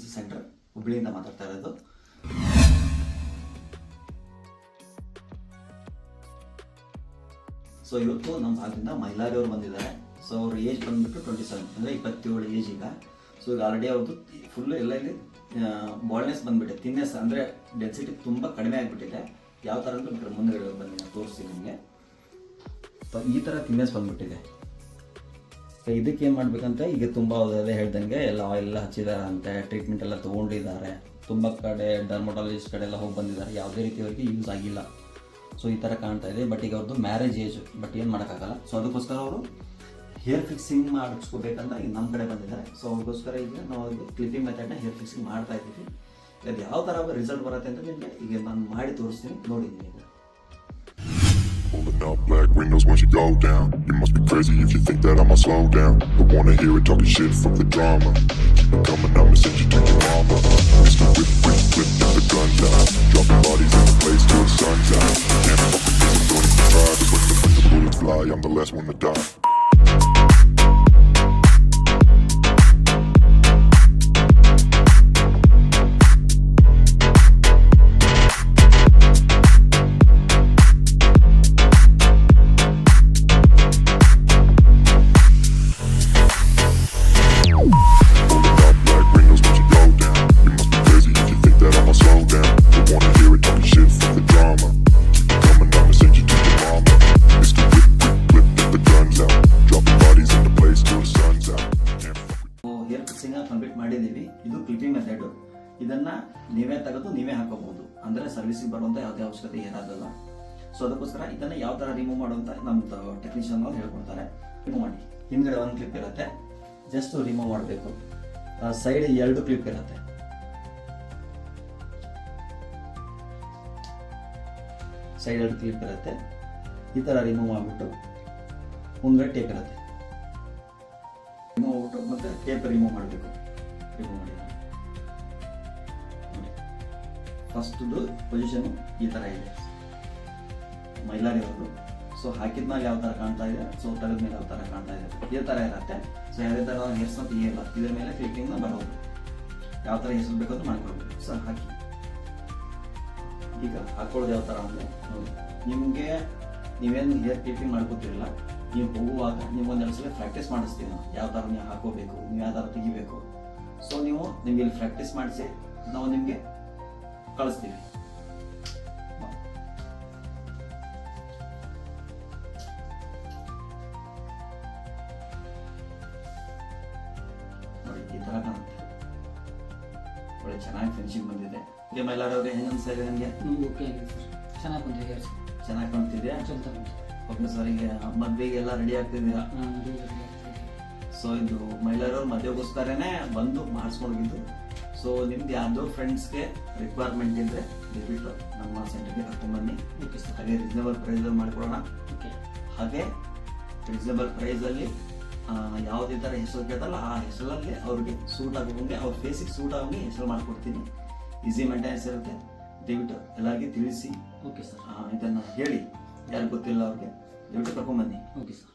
Consultancy centre ಹುಬ್ಳಿಯಿಂದ ಮಾತಾಡ್ತಾ ಇರೋದು. So ಇವತ್ತು ನಮ್ಮ ಭಾಗದಿಂದ ಮೈಲಾರಿ ಅವರು ಬಂದಿದ್ದಾರೆ. ಸೊ ಅವ್ರ ಏಜ್ ಬಂದ್ಬಿಟ್ಟು 27 ಅಂದರೆ 27 ಏಜ್ ಈಗ. ಸೊ ಈಗ ಆಲ್ರೆಡಿ ಅವ್ರದ್ದು ಫುಲ್ಲು ಎಲ್ಲ ಇಲ್ಲಿ ಬಾಲ್ನೆಸ್ ಬಂದ್ಬಿಟ್ಟೆ, ತಿನ್ನೆಸ್ ಅಂದರೆ ಡೆನ್ಸಿಟಿ ತುಂಬ ಕಡಿಮೆ ಆಗಿಬಿಟ್ಟಿದೆ. ಯಾವ ಥರ ಅಂತ ಬಿಟ್ಟರೆ ಮುಂದೆ ಬಂದು ತೋರಿಸ್ತೀನಿ ನಿಮಗೆ. ಈ ಥರ ತಿನ್ನೆಸ್ ಬಂದ್ಬಿಟ್ಟಿದೆ. ಇದಕ್ಕೆ ಏನು ಮಾಡಬೇಕಂತ ಈಗ ತುಂಬ ಅದೇ ಹೇಳ್ದಂಗೆ ಎಲ್ಲ ಆಯಿಲ್ ಹಚ್ಚಿದಾರಂತೆ, ಟ್ರೀಟ್ಮೆಂಟ್ ಎಲ್ಲ ತೊಗೊಂಡಿದ್ದಾರೆ. ತುಂಬ ಕಡೆ ಡರ್ಮಟಾಲಜಿಸ್ಟ್ ಕಡೆ ಎಲ್ಲ ಹೋಗಿ ಬಂದಿದ್ದಾರೆ, ಯಾವುದೇ ರೀತಿ ಅವರಿಗೆ ಯೂಸ್ ಆಗಿಲ್ಲ. ಸೊ ಈ ಥರ ಕಾಣ್ತಾ ಇದೆ. ಬಟ್ ಈಗ ಅವ್ರದ್ದು ಮ್ಯಾರೇಜ್ ಏಜ್, ಬಟ್ ಏನು ಮಾಡೋಕ್ಕಾಗಲ್ಲ. ಸೊ ಅದಕ್ಕೋಸ್ಕರ ಅವರು ಹೇರ್ ಫಿಕ್ಸಿಂಗ್ ಮಾಡಿಸ್ಕೋಬೇಕಂತ ಈಗ ನಮ್ಮ ಕಡೆ ಬಂದಿದ್ದಾರೆ. ಸೊ ಅವ್ರಿಗೋಸ್ಕರ ಈಗ ನಾವು ಅವ್ರಿಗೆ ಕ್ಲಿಪ್ಪಿಂಗ್ ಮೆಥಡ್ನ ಹೇರ್ ಫಿಕ್ಸಿಂಗ್ ಮಾಡ್ತಾ ಇದ್ದೀವಿ. ಅದು ಯಾವ ಥರ ರಿಸಲ್ಟ್ ಬರುತ್ತೆ ಅಂತ ನಿಮಗೆ ಈಗ ನಾನು ಮಾಡಿ ತೋರಿಸ್ತೀನಿ, ನೋಡಿ ನೀವು. Pulling up black windows once you go down. You must be crazy if you think that I'ma slow down. Don't wanna hear it talking shit, fuck the drama. Keep it coming, I'ma send you to your mama. Mr. Whip, whip, whip, get the guns out. Dropping bodies in the place till the sun's out. Can't fuck with this, I'm going to try. But when the bullets fly, I'm the last one to die. Complete ಮಾಡಿದ್ದೀವಿ. ಇದು clipping method. ಇದನ್ನು ನೀವೇ ತೆಗೆದು ನೀವೇ ಹಾಕೋಬಹುದು, ಅಂದರೆ ಸರ್ವಿಸಿಗೆ ಬರುವಂಥ ಯಾವುದೇ ಅವಶ್ಯಕತೆ ಏನಾಗಲ್ಲ. ಸೊ ಅದಕ್ಕೋಸ್ಕರ ಇದನ್ನು ಯಾವ ಥರ ರಿಮೂವ್ ಮಾಡುವಂತ ನಮ್ಮದು ಟೆಕ್ನಿಷಿಯನ್ ಅವ್ರು ಹೇಳ್ಕೊಡ್ತಾರೆ. ರಿಮೂವ್ ಮಾಡಿ. ಹಿಂದ್ಗಡೆ ಒಂದು ಕ್ಲಿಪ್ ಇರುತ್ತೆ, ಜಸ್ಟ್ ರಿಮೂವ್ ಮಾಡಬೇಕು. ಸೈಡ್ 2 ಕ್ಲಿಪ್ ಇರುತ್ತೆ. ಸೈಡ್ 2 ಕ್ಲಿಪ್ ಇರುತ್ತೆ. ಈ ಥರ ರಿಮೂವ್ ಮಾಡಿಬಿಟ್ಟು ಮುಂದ್ಗಡೆ ಟೇಪ್ ಇರುತ್ತೆ. ರಿಮೂವ್ ಮಾಡ್ಬಿಟ್ಟು ಮತ್ತೆ ಟೇಪ್ ರಿಮೂವ್ ಮಾಡಬೇಕು. ರಿಮೂವ್ ಮಾಡಿ ಫಸ್ಟ್ದು ಪೊಸಿಷನ್ ಈ ಥರ ಇದೆ ಮೈಲಾರಿ ಅವರು. ಸೊ ಹಾಕಿದ್ಮೇಲೆ ಯಾವ ಥರ ಕಾಣ್ತಾ ಇದೆ, ಸೊ ತೆಗೆದ್ಮೇಲೆ ಯಾವ ಥರ ಕಾಣ್ತಾ ಇದೆ, ಇದೇ ಥರ ಇರುತ್ತೆ. ಸೊ ಯಾವುದೇ ಥರ ಹೆಸರು ತೆಗಿಯಲ್ಲ, ಇದ್ರ ಮೇಲೆ ಕ್ಲಿಪ್ಪಿಂಗ್ನ ಬರೋದು. ಯಾವ ಥರ ಹೆಸರು ಬೇಕಂತ ಮಾಡ್ಕೊಳ್ಬೇಕು. ಸೊ ಹಾಕಿ ಈಗ ಹಾಕೊಳ್ಳೋದು ಯಾವ ಥರ ಅಂದರೆ ನೋಡಿ, ನಿಮಗೆ ನೀವೇನು ಹೇರ್ ಕ್ಲಿಪ್ಪಿಂಗ್ ಮಾಡ್ಕೊತಿರಲ್ಲ, ನೀವು ಹೋಗುವಾಗ ನೀವು ಒಂದೆರಡು ಸಲ ಪ್ರಾಕ್ಟೀಸ್ ಮಾಡಿಸ್ತೀವಿ ನಾವು, ಯಾವ ಥರ ನೀವು ಹಾಕೋಬೇಕು, ನೀವು ಯಾವ ಥರ ತೆಗಿಬೇಕು. ಸೊ ನೀವು ನಿಮಗೆ ಇಲ್ಲಿ ಪ್ರಾಕ್ಟೀಸ್ ಮಾಡಿಸಿ ನಾವು ನಿಮಗೆ ಕಳಿಸ್ತೀವಿ. ನೋಡಿ ಈ ಥರ ಕಾಣುತ್ತೆ. ಒಳ್ಳೆ ಚೆನ್ನಾಗಿ ಫಿನಿಶಿಂಗ್ ಬಂದಿದೆ. ಈಗ ಮೈಲಾರವ್ರಿಗೆ ಹೆಂಗೆ ಅನ್ಸಿದೆ ನನಗೆ? ಚೆನ್ನಾಗಿ ಬಂದಿದೆ, ಚೆನ್ನಾಗಿ ಕಾಣ್ತಿದ್ಯಾ? ಓಕೆ ಸರ್, ಈಗ ಮದುವೆಗೆಲ್ಲ ರೆಡಿ ಆಗ್ತಿದ್ದೀರಾ? ಸೊ ಇದು ಮೈಲಾರವ್ರ ಮದುವೆಗೋಸ್ಕರನೇ ಬಂದು ಮಾಡಿಸ್ಕೊಂಡಿದ್ದು. ಸೊ ನಿಮ್ದು ಯಾವ್ದೋ ಫ್ರೆಂಡ್ಸ್ಗೆ ರಿಕ್ವೈರ್ಮೆಂಟ್ ಇದ್ದರೆ ದಯವಿಟ್ಟು ನಮ್ಮ ಸೆಂಟರ್ಗೆ ಕರ್ಕೊಂಡ್ಬನ್ನಿ. ಹಾಗೆ ರೀಸನಬಲ್ ಪ್ರೈಸಲ್ಲಿ ಮಾಡಿಕೊಡೋಣ. ಹಾಗೆ ರೀಸನಬಲ್ ಪ್ರೈಸಲ್ಲಿ ಯಾವುದೇ ಥರ ಹೆಸರು ಕೇಳ್ತಲ್ಲ ಆ ಹೆಸರಲ್ಲಿ ಅವ್ರಿಗೆ ಸೂಟ್ ಆಗೋಂಗೆ, ಅವ್ರ ಫೇಸಿಗೆ ಸೂಟ್ ಆಗೋಂಗೆ ಹೆಸರು ಮಾಡಿಕೊಡ್ತೀನಿ. ಈಸಿ ಮೇಂಟೆನೆನ್ಸ್ ಇರುತ್ತೆ. ದಯವಿಟ್ಟು ಎಲ್ಲರಿಗೆ ತಿಳಿಸಿ. ಓಕೆ ಸರ್, ಇದನ್ನು ಹೇಳಿ, ಯಾರು ಗೊತ್ತಿಲ್ಲ ಅವ್ರಿಗೆ ದಯವಿಟ್ಟು ಕರ್ಕೊಂಡ್ಬನ್ನಿ. Okay sir.